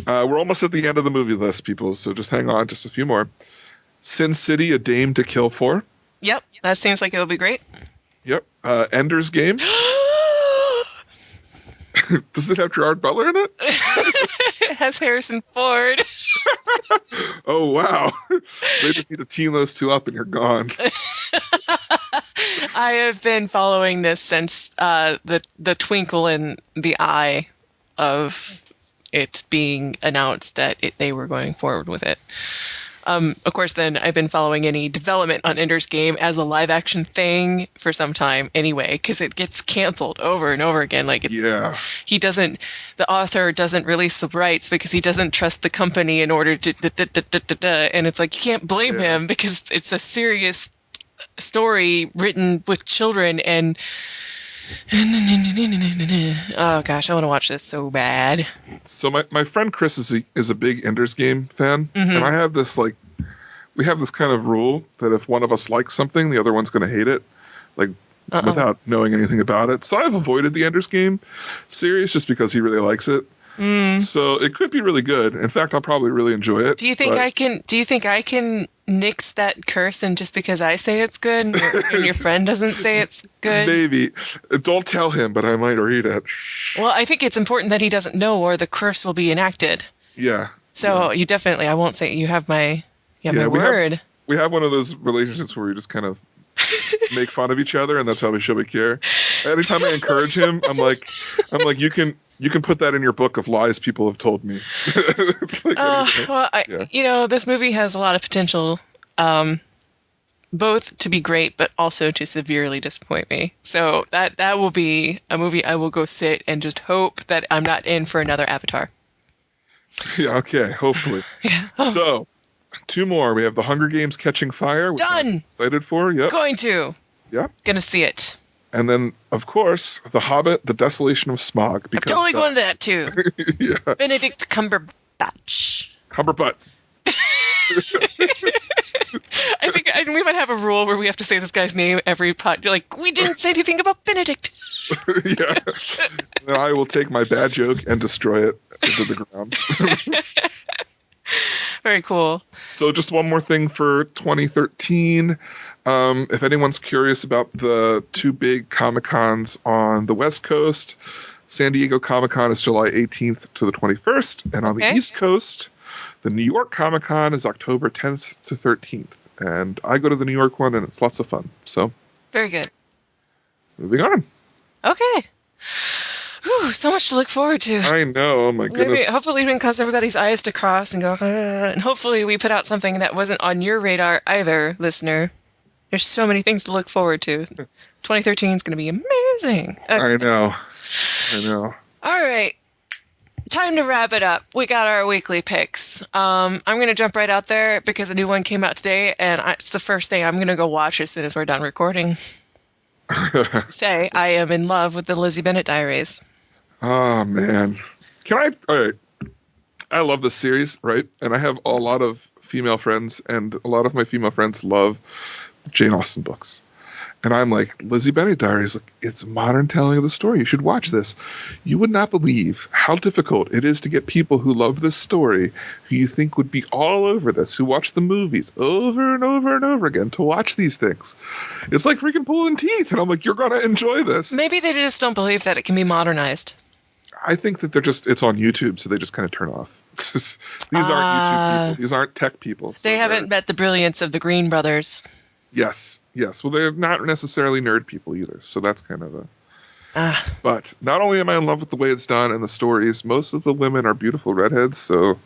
We're almost at the end of the movie list, people, so just hang on, just a few more. Sin City, A Dame to Kill For. Yep. That seems like it would be great. Yep. Ender's Game. Does it have Gerard Butler in it? It has Harrison Ford. Oh, wow. They just need to team those two up and you're gone. I have been following this since the twinkle in the eye of it being announced that they were going forward with it. Of course, then I've been following any development on Ender's Game as a live action thing for some time anyway, because it gets canceled over and over again. Like, the author doesn't release the rights because he doesn't trust the company in order to, and it's like, you can't blame him because it's a serious story written with children and oh gosh, I want to watch this so bad. So my friend Chris is a big Ender's Game fan, and I have this we have this kind of rule that if one of us likes something, the other one's going to hate it, without knowing anything about it. So I've avoided the Ender's Game series just because he really likes it. So it could be really good. In fact, I'll probably really enjoy it. Do you think I can nix that curse, and just because I say it's good and your friend doesn't say it's good? Maybe. Don't tell him, but I might read it. Well, I think it's important that he doesn't know, or the curse will be enacted. Yeah. So you definitely, I won't say, you have my word. We have one of those relationships where we just kind of make fun of each other, and that's how we show we care. Anytime I encourage him, I'm like, you can put that in your book of lies people have told me. This movie has a lot of potential, both to be great, but also to severely disappoint me. So that will be a movie I will go sit and just hope that I'm not in for another Avatar. Yeah, okay, hopefully. Yeah. So, two more. We have The Hunger Games Catching Fire, which Done! I'm excited for. Yep. Going to. Yep. Gonna see it. And then, of course, The Hobbit, The Desolation of Smaug. I'm totally going to that, too. Yeah. Benedict Cumberbatch. Cumberbutt. I think we might have a rule where we have to say this guy's name every pod. You're like, we didn't say anything about Benedict. Yeah. Then I will take my bad joke and destroy it into the ground. Very cool. So just one more thing for 2013. If anyone's curious about the two big Comic-Cons on the West Coast, San Diego Comic-Con is July 18th to the 21st. And on the East Coast, the New York Comic-Con is October 10th to 13th. And I go to the New York one, and it's lots of fun. So very good. Moving on. Okay. Whew, so much to look forward to. I know. Oh, my goodness. Hopefully we can cause everybody's eyes to cross and go, and hopefully we put out something that wasn't on your radar either, listener. There's so many things to look forward to. 2013 is going to be amazing. Okay. I know. All right. Time to wrap it up. We got our weekly picks. I'm going to jump right out there because a new one came out today, and it's the first thing I'm going to go watch as soon as we're done recording. Say, I am in love with the Lizzie Bennet Diaries. Oh, man. All right. I love this series, right? And I have a lot of female friends, and a lot of my female friends love Jane Austen books. And I'm like, Lizzie Bennet Diaries, like, it's a modern telling of the story. You should watch this. You would not believe how difficult it is to get people who love this story, who you think would be all over this, who watch the movies over and over and over again, to watch these things. It's like freaking pulling teeth. And I'm like, you're going to enjoy this. Maybe they just don't believe that it can be modernized. I think that it's on YouTube, so they just kind of turn off. These aren't YouTube people. These aren't tech people. So they haven't met the brilliance of the Green brothers. Yes. Well, they're not necessarily nerd people either, so that's kind of a... But not only am I in love with the way it's done and the stories, most of the women are beautiful redheads, so...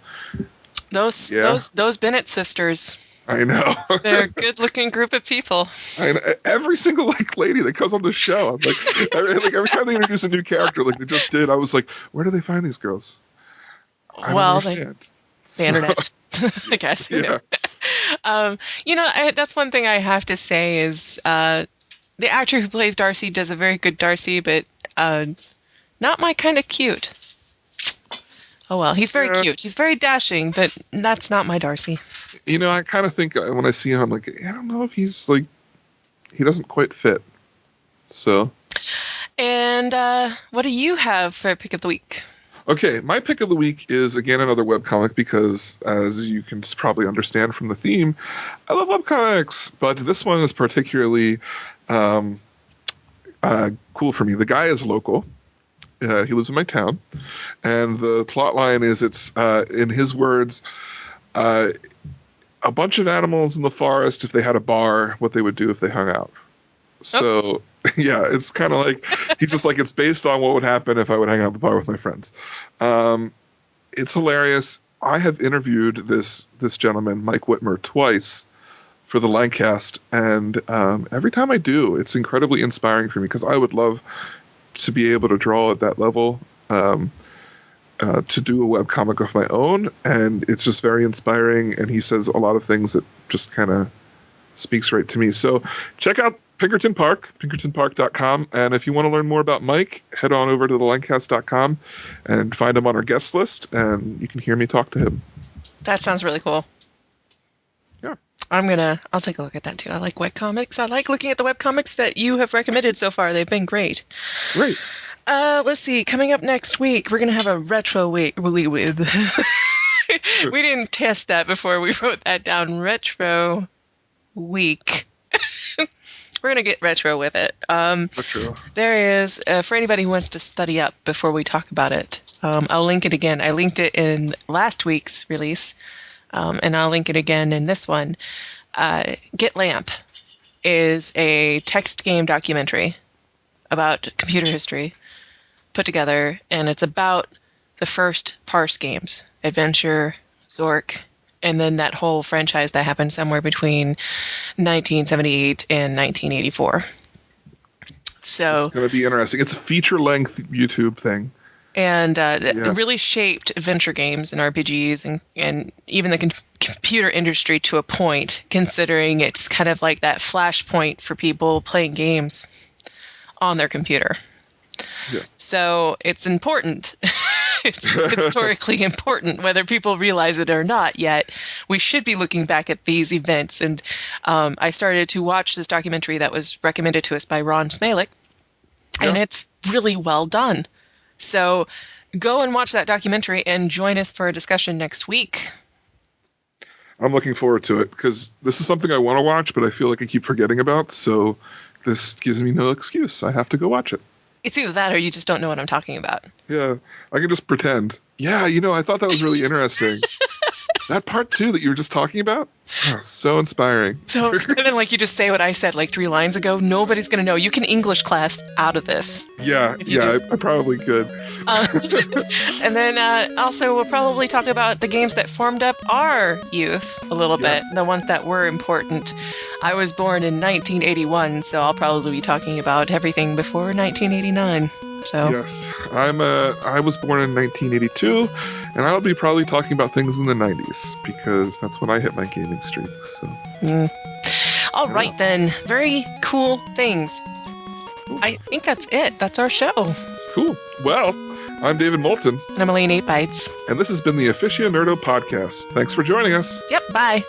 Those Bennett sisters. I know. They're a good-looking group of people. I know. Every single lady that comes on the show, I'm like, every time they introduce a new character, like they just did, I was like, where do they find these girls? I don't understand. The internet, I guess. Yeah. That's one thing I have to say is the actor who plays Darcy does a very good Darcy, but not my kind of cute. Oh, well, he's very cute. He's very dashing, but that's not my Darcy. I kind of think when I see him, I'm like, I don't know if he's like, he doesn't quite fit. So. And what do you have for pick of the week? Okay, my pick of the week is, again, another webcomic because, as you can probably understand from the theme, I love webcomics, but this one is particularly cool for me. The guy is local. He lives in my town, and the plot line is it's, in his words, a bunch of animals in the forest, if they had a bar, what they would do if they hung out. So, yeah, it's kind of like, he's just like, it's based on what would happen if I would hang out at the bar with my friends. It's hilarious. I have interviewed this gentleman, Mike Whitmer, twice for the Linecast, and every time I do, it's incredibly inspiring for me because I would love to be able to draw at that level, to do a webcomic of my own, and it's just very inspiring, and he says a lot of things that just kind of speaks right to me. So check out Pinkerton Park, pinkertonpark.com. And if you want to learn more about Mike, head on over to thelinecast.com and find him on our guest list, and you can hear me talk to him. That sounds really cool. Yeah. I'll take a look at that too. I like webcomics. I like looking at the webcomics that you have recommended so far. They've been great. Great. Let's see. Coming up next week, we're going to have a retro week. We didn't test that before we wrote that down. Retro week. We're going to get retro with it. Retro. There is, for anybody who wants to study up before we talk about it, I'll link it again. I linked it in last week's release, and I'll link it again in this one. Get Lamp is a text game documentary about computer history put together, and it's about the first Parse games, Adventure, Zork, and then that whole franchise that happened somewhere between 1978 and 1984. So it's going to be interesting. It's a feature-length YouTube thing. And it really shaped adventure games and RPGs and even the computer industry to a point, considering it's kind of like that flashpoint for people playing games on their computer. Yeah. So it's important. It's historically important, whether people realize it or not yet. We should be looking back at these events. And I started to watch this documentary that was recommended to us by Ron Smalek, and it's really well done. So go and watch that documentary and join us for a discussion next week. I'm looking forward to it because this is something I want to watch, but I feel like I keep forgetting about. So this gives me no excuse. I have to go watch it. It's either that or you just don't know what I'm talking about. Yeah, I can just pretend. Yeah, I thought that was really interesting. That part, too, that you were just talking about? Oh, so inspiring. So, and then, you just say what I said, 3 lines ago, nobody's going to know. You can English class out of this. Yeah, I probably could. And then, also, we'll probably talk about the games that formed up our youth a little bit, the ones that were important. I was born in 1981, so I'll probably be talking about everything before 1989. So. Yes, I was born in 1982, and I'll be probably talking about things in the 90s because that's when I hit my gaming streak. So. All right then, very cool things. Cool. I think that's it. That's our show. Cool. Well, I'm David Moulton. And I'm Elaine Eightbytes. And this has been the Aficionerdo podcast. Thanks for joining us. Yep. Bye.